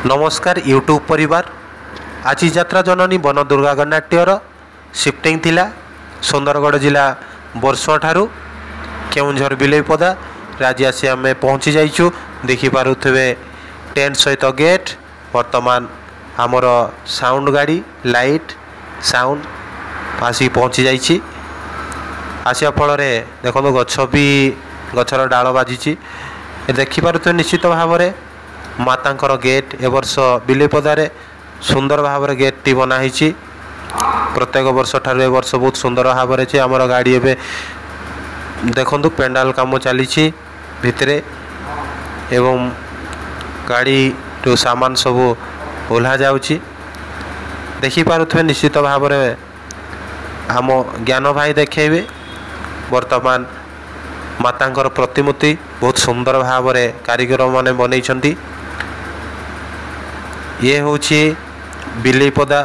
नमस्कार यूट्यूब परिवार। आज यात्रा जननी वन दुर्गा गणनाट्यर शिफ्टिंग थिला सुंदरगढ़ जिला बरसुआ ठारू केउंझर बिलेईपदा आज आसी आम पहुँची जाइचु। देखिपे टेंट सहित गेट वर्तमान आमर साउंड गाड़ी लाइट साउंड आसिक पहुँची जाइछि। आसिया फल देखो गछ भी गछर डाल बाजी देखिपे निश्चित भाव में मातांकर गेट ए वर्ष बिलेईपदारे सुंदर भाव में गेट टी बनाई। प्रत्येक वर्ष ठार ए वर्ष बहुत सुंदर भाव में आमर गाड़ी एवं देखु पेंडाल काम चली भितरे एवं गाड़ी जो सामान सब ओह्ला जाऊँगी। देखिपे निश्चित भाव में आम ज्ञान भाई देखेबे वर्तमान मातांकर प्रतिमूर्ति बहुत सुंदर भाव में कारीगर माने बनई। ये हूँ बिलेईपदा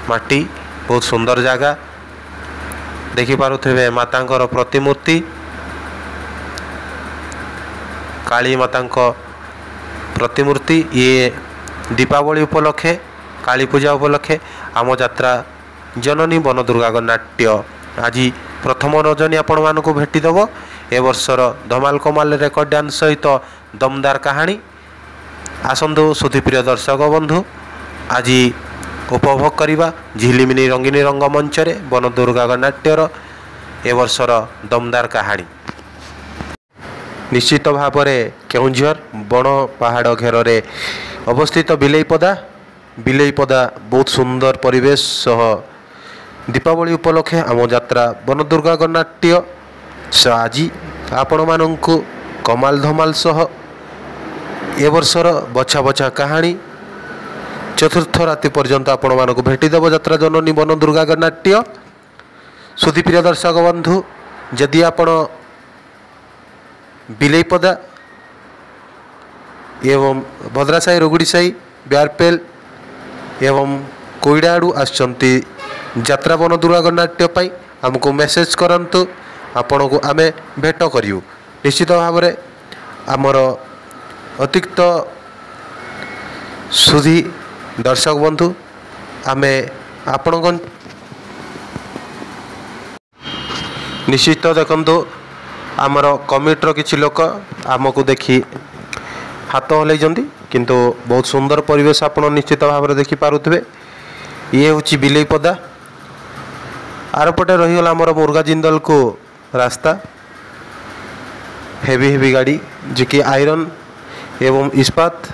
माटी बहुत सुंदर जगह। देखिपे मातांकर प्रतिमूर्ति काली मातांक प्रतिमूर्ति ये दीपावली उपलक्षे काली पूजा उपलक्षे आम यात्रा जननी वन दुर्गा गणनाट्य आज प्रथम रजनी आपण मानक भेटिदेव। ए वर्षर धमाल कमाल रेकर्ड डांस सहित दमदार कहानी आसंतु सुधीप्रिय दर्शक बंधु आज उपभोग करवा झिलिमिनी रंगीनी रंगमंच वन दुर्गा गणनाट्यर ए वर्षर दमदार कहानी। निश्चित भाव में केउंझर बण पहाड़ घेर अवस्थित बिलेईपदा बहुत सुंदर परिवेश सह दीपावली उपलक्षे आम यात्रा वन दुर्गा गणनाट्य आज आपण मानू कमाल धमाल सह ए वर्षर बछा बछा कहानी चतुर्थ राति पर्यंत आपण मानक भेटिदेव यात्रा जननी वन दुर्गा गणनाट्य। सुधीप्रिय दर्शक बंधु जदि आपण बिलेईपदा एवं भद्रासाई रुगुड़ीसाई ब्यारपेल एवं कोईडा आड़ू आसचंती यात्रा वन दुर्गा गणनाट्य पाई आमको मेसेज करंतु आपण को आमे भेट करियो। निश्चित भाव में आमर अतिरिक्त सुधी दर्शक बंधु आमे आपण निश्चित देखु आमर कमिटर किसी लोक आमको देखी हाथ हल्ई किंतु बहुत सुंदर परिवेश आप निश्चित भाव में देखिपे। ये हूँ बिलेईपदा आरपटे रहीगला आमर मुर्गा जिंदल को रास्ता हेवी हेवी गाड़ी जी कि आयरन एवं इस्पात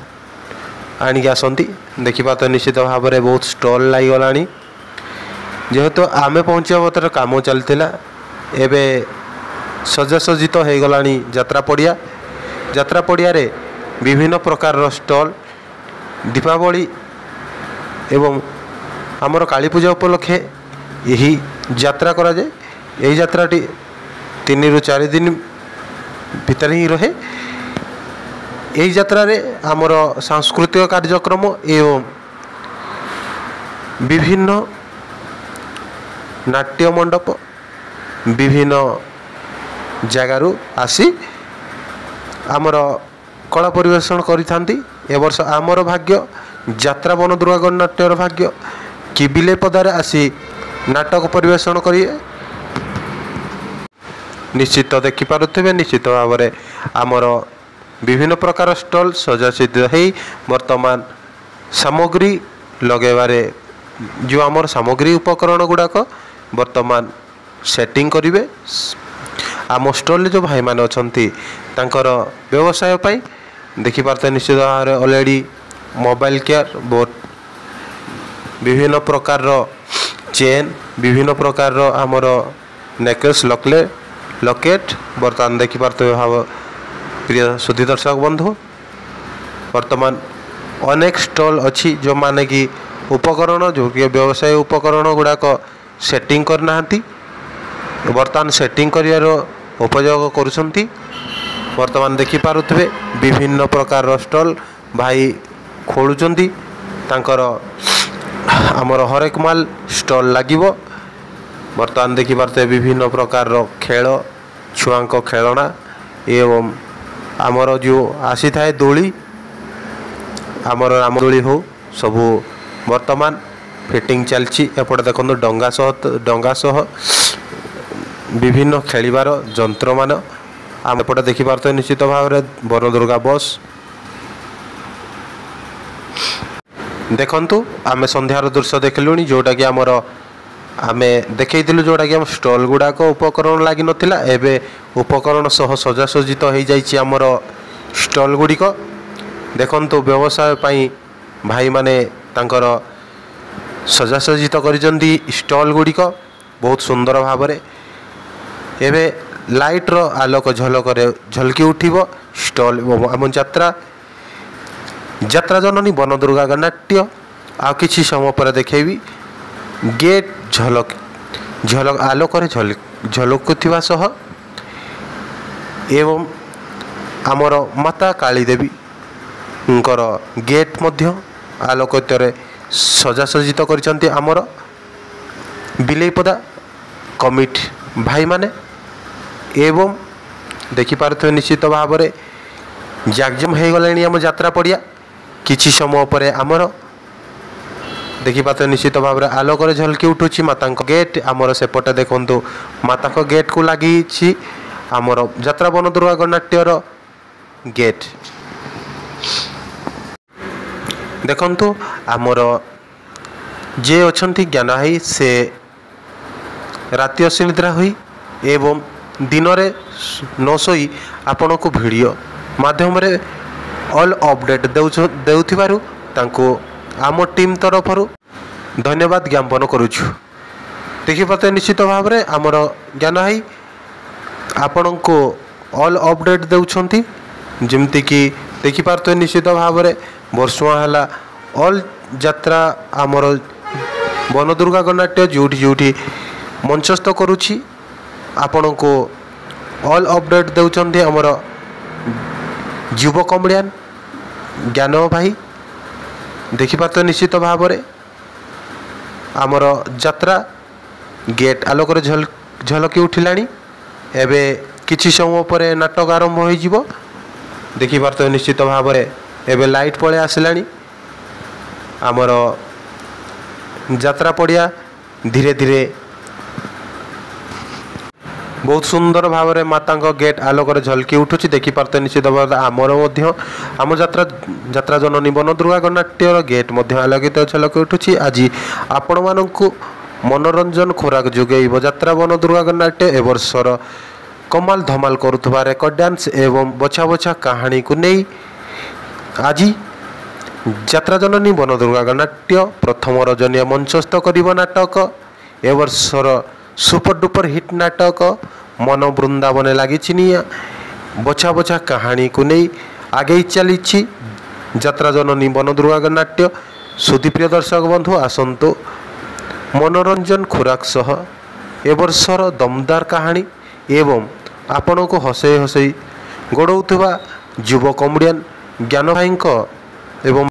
आणिक आसती। देखा तो निश्चित भाव में बहुत स्टल लगिगला जेहेतु आमे पहुँचा बतर कम चलता एवं सजासजित हो गला यात्रा पड़िया विभिन्न प्रकार स्टल दीपावली एवं आमर काली पूजा उपलक्षे यही यात्रा करा जाए। यही यात्राटी 3 ରୁ 4 दिन भितर ही रहे। यही यात्रा रे आमर सांस्कृतिक कार्यक्रम एवं विभिन्न नाट्य मंडप विभिन्न जगार आसी आमर कला परिवेषण करिथांती। ए वर्ष आमर भाग्य यात्रा वन दुर्गा गणनाट्यर भाग्य कि बिलेईपदारे आसी नाटक परिवेषण करिए। निश्चित देखिपे निश्चित भाव में आमर विभिन्न प्रकार स्टल सजासित हो वर्तमान सामग्री लगेबारे जो आमर सामग्री उपकरण गुड़ाक वर्तमान सेटिंग करेंगे। आम स्टल जो भाई मैंने अच्छा व्यवसाय पाई देखिपारे निश्चित भाव में अलरेडी मोबाइल केयर बोट विभिन्न प्रकार चेन विभिन्न प्रकार आमर नेकलेस लकेट बर्तमान देखिपारे भाव प्रिय सुधी दर्शक बंधु वर्तमान अनेक स्टल अच्छी जो माने कि उपकरण जो कि व्यवसाय उपकरण गुड़ाक सेटिंग करना वर्तमान सेटिंग कर उपयोग करुँच। वर्तमान देखिपे विभिन्न प्रकार स्टल भाई खोलुंट तांकर आमर हरेक माल स्टल लगे। वर्तमान देखिपे विभिन्न प्रकार खेल छुआ खेलना एवं आमर जो आसी थाए दोली आमर रामदोली हो सबू वर्तमान फिटिंग चलची। एपटे देखो डंगा सह विभिन्न खेलिबार जंत्र मान आम एपटे देखिपारे निश्चित भाव में बनदुर्गा बस। देखंतु आमे संध्यार दृश्य देखलुनी जोटा कि आमर आमे देखैथिलु जोटा कि आम स्टॉल गुड़ाक उपकरण लगी नथिला एबे उपकरण सह सजासज्जित हो जाइछि आमर स्टॉल गुड़िक। देखंतु व्यवसाय पई भाई माने तांकर सजासज्जित करिसंती स्टॉल गुड़िक बहुत सुंदर भाव में। एबे लाइट रो आलोक झलक झलकी उठिबो स्टॉल आम यात्रा जननी बनदुर्गा गणनाट्य आ किछि समय पर देखेबी गेट झलक आलोक झलकुथिबा सह एवं आमर माता काली देवी गेट मध्य आलोकित सजासज्जित करिसंती आमर बिलेईपदा कमिटी भाई माने। एवं देखिपारे निश्चित भाव में जागजम हो गले आम यात्रा पड़िया किछि समय पर आमर देखिपारे निश्चित भाव में आलोक झलकी उठुची माता गेट आमर सेपटे देखंतु माता गेट को लगी आमर यात्रा बनदुर्गा गणनाट्यर गेट। देखंतु आमर जे अछंती ज्ञान भाई से राति अनिद्रा हुई एवं दिन में न सोई आपण को वीडियो माध्यम रे ऑल अपडेट देउथिबारु तांको आम टीम तरफ धन्यवाद ज्ञापन करुछु। देखिपारे निश्चित भाव में आमर ज्ञान भाई आपण को ऑल अपडेट देउछंती जेमती कि देखिपारे निश्चित भाव में वर्षुआ है ऑल यात्रा आमर बनदुर्गा गणनाट्य जोटी जोटी मंचस्थ करुछि आपण को ऑल अपडेट देउछंती आमर युव कमेडियन ज्ञान भाई। देखिपारे निश्चित भाव में आमर यात्रा गेट आलोक झलकी उठिलानी एबे किछि समय पर नाटक आरंभ हो जिवो। देखिपारे निश्चित भाव में एबे लाइट पळे आसिलानी आमर यात्रा पड़िया धीरे धीरे बहुत सुंदर भाव में माता गेट आलोक झलकी उठुची। देखिपारे निश्चित भाव आमर आम यात्रा जननी बनदुर्गा गणनाट्यर गेट आलोकित झलकी उठुची। आज आपण मानकु मनोरंजन खोराक जोगेइब यात्रा बनदुर्गा गणनाट्य ए वर्षर कमाल धमाल करुवा रेकर्ड डांस एवं बछा बछा कहानी को नहीं आज यात्रा जननी बनदुर्गा गणनाट्य प्रथम रजनी मंचस्थ करिब नाटक ए वर्षर सुपर डुपर हिट नाटक मन वृंदावन लगी बछा बछा कहानी को नहीं आगे चली यात्रा जननी बनदुर्गा गणनाट्य। सुधीप्रिय दर्शक बंधु आसंतु मनोरंजन खुराक सह ए वर्षर दमदार कहानी एवं आपण को हसई हसई गोड़ौथुवा युव कमेडियन ज्ञान भाई एवं